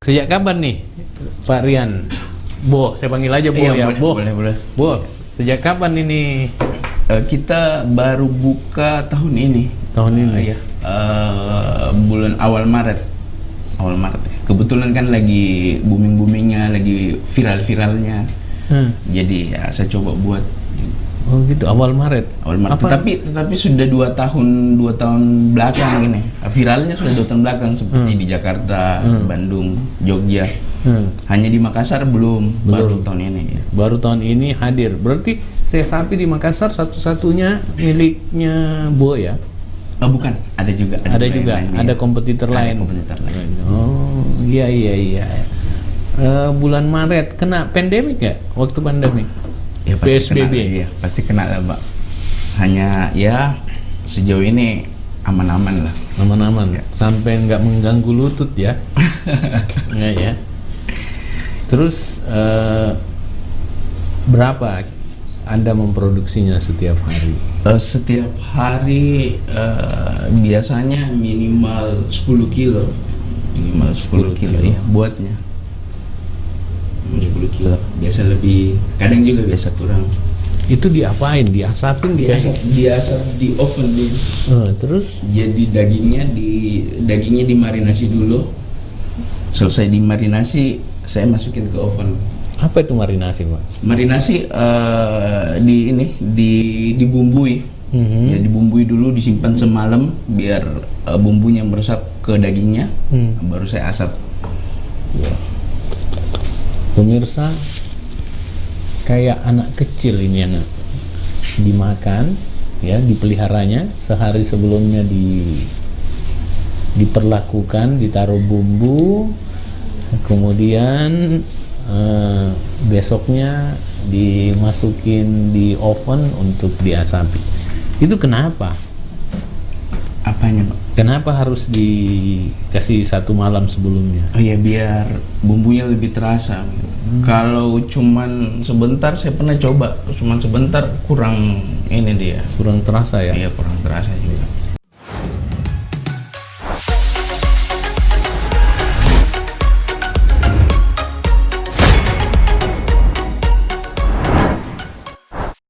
Sejak kapan nih Pak Rian? Bo, saya panggil aja Bo ya. Boleh. Bo, sejak kapan ini? Kita baru buka tahun ini. Tahun ini? Iya. Bulan awal Maret. Ya. Kebetulan kan lagi booming-boomingnya, lagi viral-viralnya. Jadi ya saya coba buat. Oh gitu, awal Maret. Tetapi sudah 2 tahun belakang ini. Viralnya sudah 2 tahun belakang seperti di Jakarta, Bandung, Jogja. Hanya di Makassar belum. Baru tahun ini ya. Baru tahun ini hadir. Berarti saya sapi di Makassar satu-satunya miliknya Bo ya? Oh, bukan, ada juga. Ada kompetitor lain. Oh iya. Bulan Maret kena pandemik ya? Waktu pandemik? Ya, PSBB. Iya, pasti kena lah, Pak. Hanya ya sejauh ini aman-aman lah. Aman-aman. Ya. Sampai nggak mengganggu lutut ya? Ya. Terus berapa Anda memproduksinya setiap hari? Setiap hari biasanya minimal 10 kilo. Minimal 10 kilo ya buatnya. 10 kilo. Biasa lebih, kadang juga biasa kurang. Itu diapain? Diasapin? Diasap di oven di. Terus? Jadi dagingnya dimarinasi dulu. Selesai dimarinasi, saya masukin ke oven. Apa itu marinasi, Mas? Marinasi dibumbui. Ya, dibumbui dulu, disimpan semalam biar bumbunya meresap ke dagingnya. Baru saya asap. Ya. Pemirsa, kayak anak kecil ini yang dimakan, ya, dipeliharanya sehari sebelumnya diperlakukan, ditaruh bumbu, kemudian besoknya dimasukin di oven untuk diasapi. Itu kenapa? Apanya, Pak? Kenapa harus dikasih 1 malam sebelumnya? Oh ya, biar bumbunya lebih terasa. Kalau cuman sebentar, saya pernah coba, cuman sebentar kurang ini dia. Kurang terasa ya? Iya, kurang terasa juga.